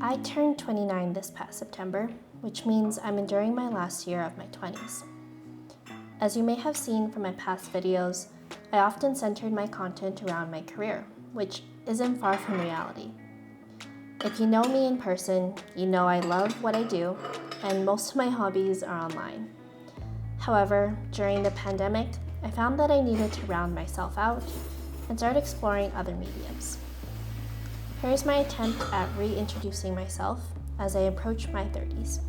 I turned 29 this past September, which means I'm enduring my last year of my 20s. As you may have seen from my past videos, I often centered my content around my career, which isn't far from reality. If you know me in person, you know I love what I do, and most of my hobbies are online. However, during the pandemic, I found that I needed to round myself out and start exploring other mediums. Here's my attempt at reintroducing myself as I approach my 30s.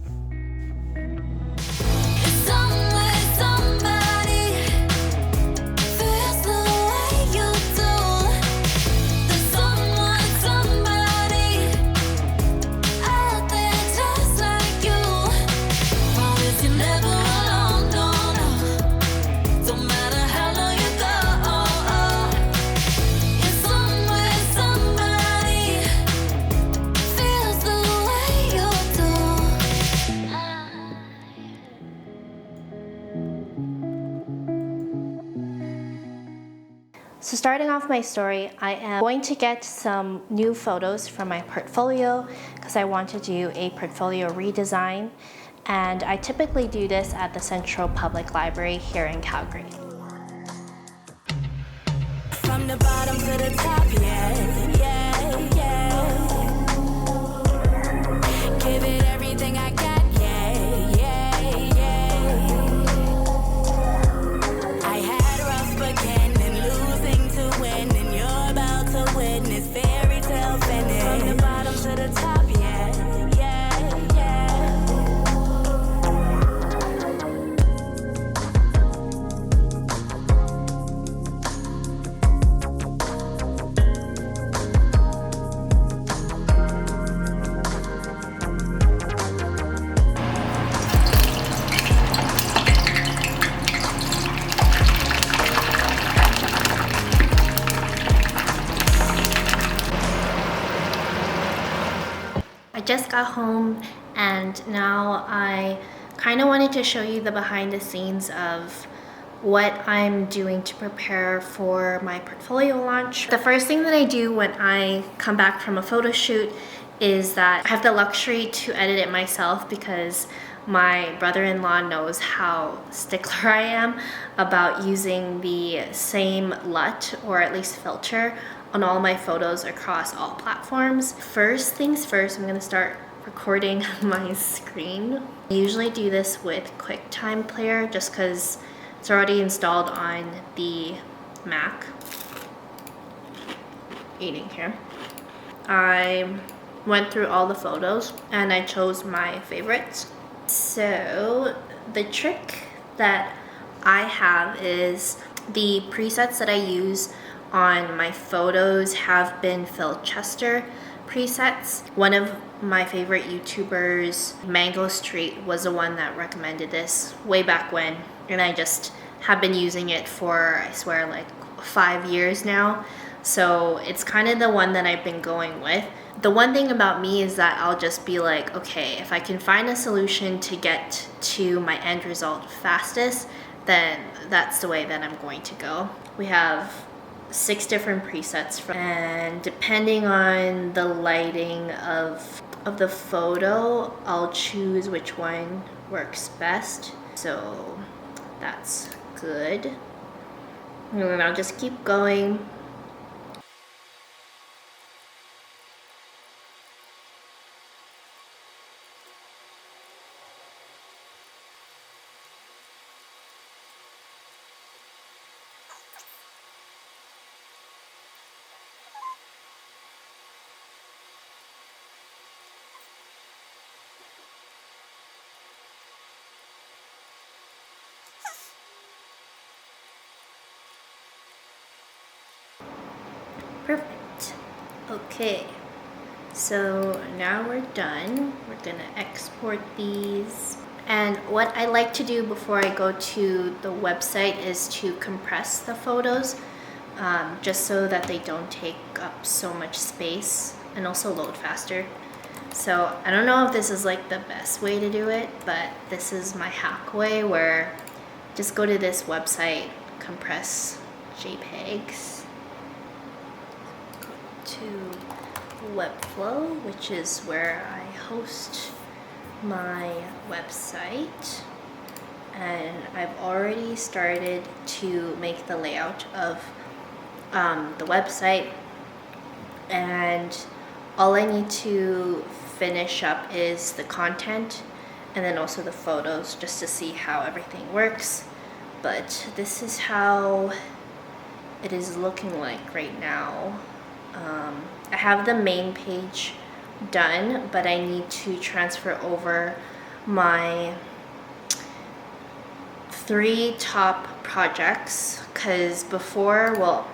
So starting off my story, I am going to get some new photos from my portfolio because I want to do a portfolio redesign, and I typically do this at the Central Public Library here in Calgary. From the bottom to the top, yeah, yeah, yeah. Give it everything I got. I just got home and now I kind of wanted to show you the behind the scenes of what I'm doing to prepare for my portfolio launch. The first thing that I do when I come back from a photo shoot is that I have the luxury to edit it myself because my brother-in-law knows how stickler I am about using the same LUT, or at least filter, on all my photos across all platforms. First things first, I'm gonna start recording my screen. I usually do this with QuickTime Player just because it's already installed on the Mac. Eating here. I went through all the photos and I chose my favorites. So the trick that I have is the presets that I use on my photos have been Phil Chester presets. One of my favorite YouTubers, Mango Street, was the one that recommended this way back when, and I just have been using it for, I swear, like 5 years now. So it's kind of the one that I've been going with. The one thing about me is that I'll just be like, okay, if I can find a solution to get to my end result fastest, then that's the way that I'm going to go. We have 6 different presets, and depending on the lighting of the photo, I'll choose which one works best. So that's good. And then I'll just keep going. Perfect. Okay, so now we're done. We're gonna export these. And what I like to do before I go to the website is to compress the photos, just so that they don't take up so much space and also load faster. So I don't know if this is like the best way to do it, but this is my hack way, where just go to this website, compress JPEGs, go to Webflow, which is where I host my website. And I've already started to make the layout of the website, and all I need to finish up is the content and then also the photos, just to see how everything works. But this is how it is looking like right now. I have the main page done, but I need to transfer over my 3 top projects, because before, well,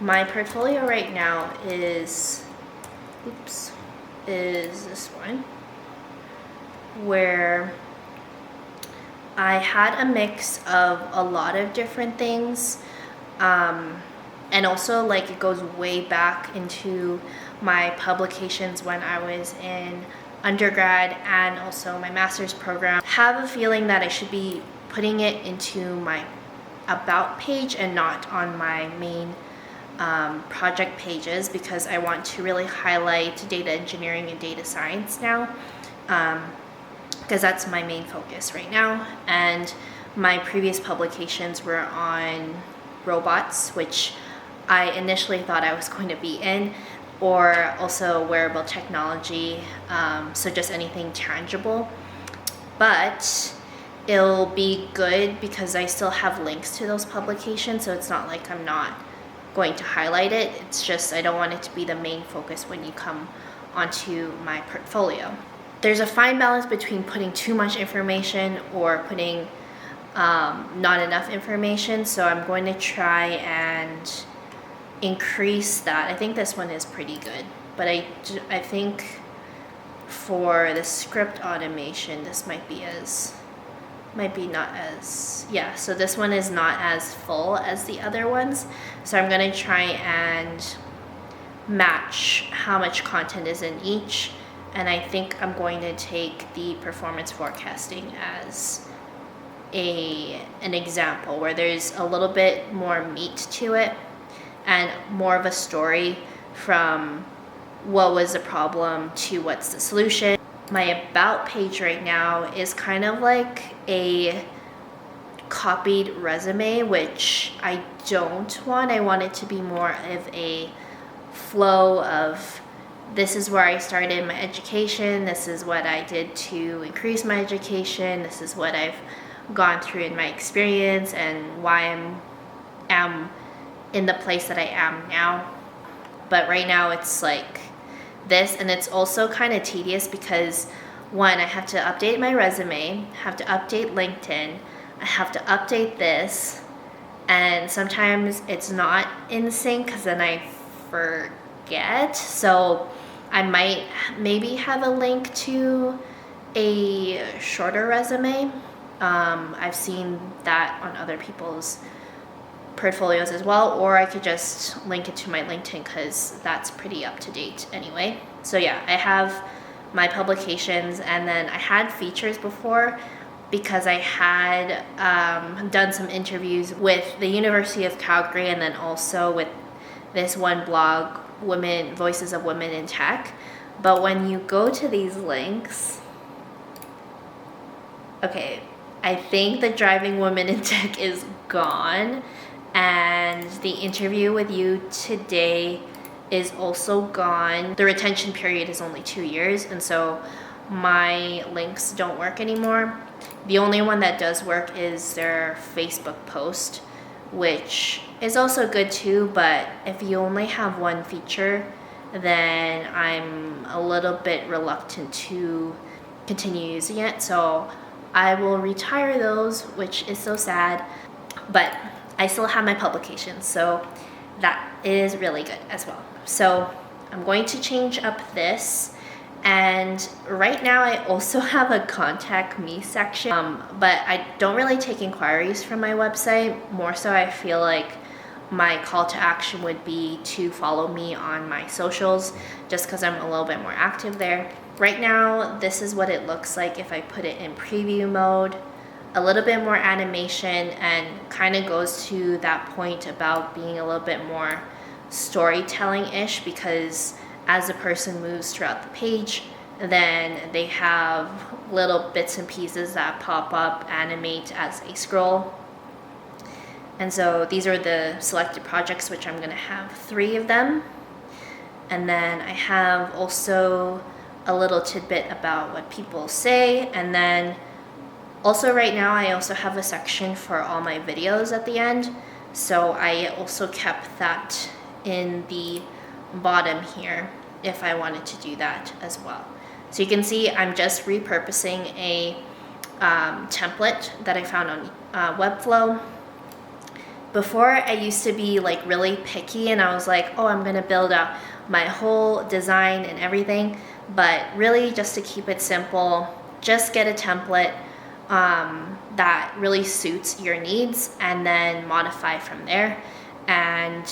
my portfolio right now is this one, where I had a mix of a lot of different things, and also like it goes way back into my publications when I was in undergrad and also my master's program. I have a feeling that I should be putting it into my about page and not on my main project pages, because I want to really highlight data engineering and data science now, because that's my main focus right now. And my previous publications were on robots, which I initially thought I was going to be in, or also wearable technology, so just anything tangible. But it'll be good because I still have links to those publications, so it's not like I'm not going to highlight it. It's just I don't want it to be the main focus when you come onto my portfolio. There's a fine balance between putting too much information or putting not enough information, so I'm going to try and increase that. I think this one is pretty good, but I think for the script automation, this might be not as, yeah, so this one is not as full as the other ones. So I'm going to try and match how much content is in each. And I think I'm going to take the performance forecasting as an example where there's a little bit more meat to it and more of a story from what was the problem to what's the solution. My about page right now is kind of like a copied resume, which I don't want. I want it to be more of a flow of, this is where I started my education, this is what I did to increase my education, this is what I've gone through in my experience, and why I am in the place that I am now. But right now it's like this, and it's also kind of tedious because one, I have to update my resume, have to update LinkedIn, I have to update this, and sometimes it's not in sync because then I forget. So I might maybe have a link to a shorter resume. I've seen that on other people's portfolios as well, or I could just link it to my LinkedIn because that's pretty up to date anyway. So yeah, I have my publications, and then I had features before because I had done some interviews with the University of Calgary, and then also with this one blog, Voices of Women in Tech. But when you go to these links, okay, I think the Driving Women in Tech is gone, and the interview with you today is also gone. The retention period is only 2 years, and so my links don't work anymore. The only one that does work is their Facebook post, which is also good too, but if you only have one feature, then I'm a little bit reluctant to continue using it. So I will retire those, which is so sad, but I still have my publications, so that is really good as well. So I'm going to change up this, and right now I also have a contact me section, but I don't really take inquiries from my website. More so I feel like my call to action would be to follow me on my socials, just because I'm a little bit more active there. Right now, this is what it looks like if I put it in preview mode. A little bit more animation, and kind of goes to that point about being a little bit more storytelling-ish, because as the person moves throughout the page, then they have little bits and pieces that pop up, animate as they scroll. And so these are the selected projects, which I'm going to have 3 of them. And then I have also a little tidbit about what people say. And then also right now I also have a section for all my videos at the end. So I also kept that in the bottom here if I wanted to do that as well. So you can see I'm just repurposing a template that I found on Webflow. Before, I used to be like really picky, and I was like, oh, I'm gonna build out my whole design and everything. But really, just to keep it simple, just get a template that really suits your needs and then modify from there. And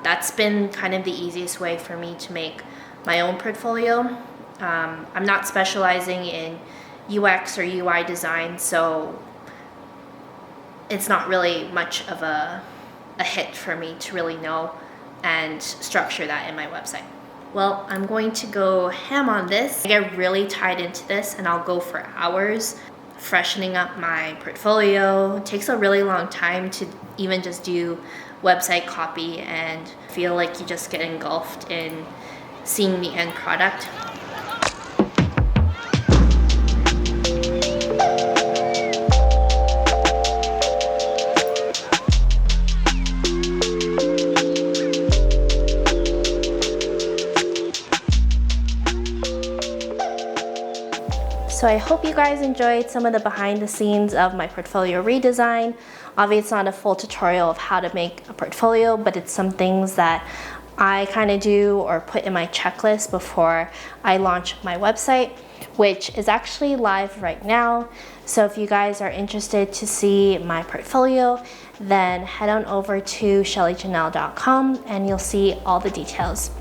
that's been kind of the easiest way for me to make my own portfolio. I'm not specializing in UX or UI design, so it's not really much of a hit for me to really know and structure that in my website. Well, I'm going to go ham on this. I get really tied into this and I'll go for hours freshening up my portfolio. It takes a really long time to even just do website copy, and feel like you just get engulfed in seeing the end product. So I hope you guys enjoyed some of the behind the scenes of my portfolio redesign. Obviously it's not a full tutorial of how to make a portfolio, but it's some things that I kind of do or put in my checklist before I launch my website, which is actually live right now. So if you guys are interested to see my portfolio, then head on over to shellyginelle.com and you'll see all the details.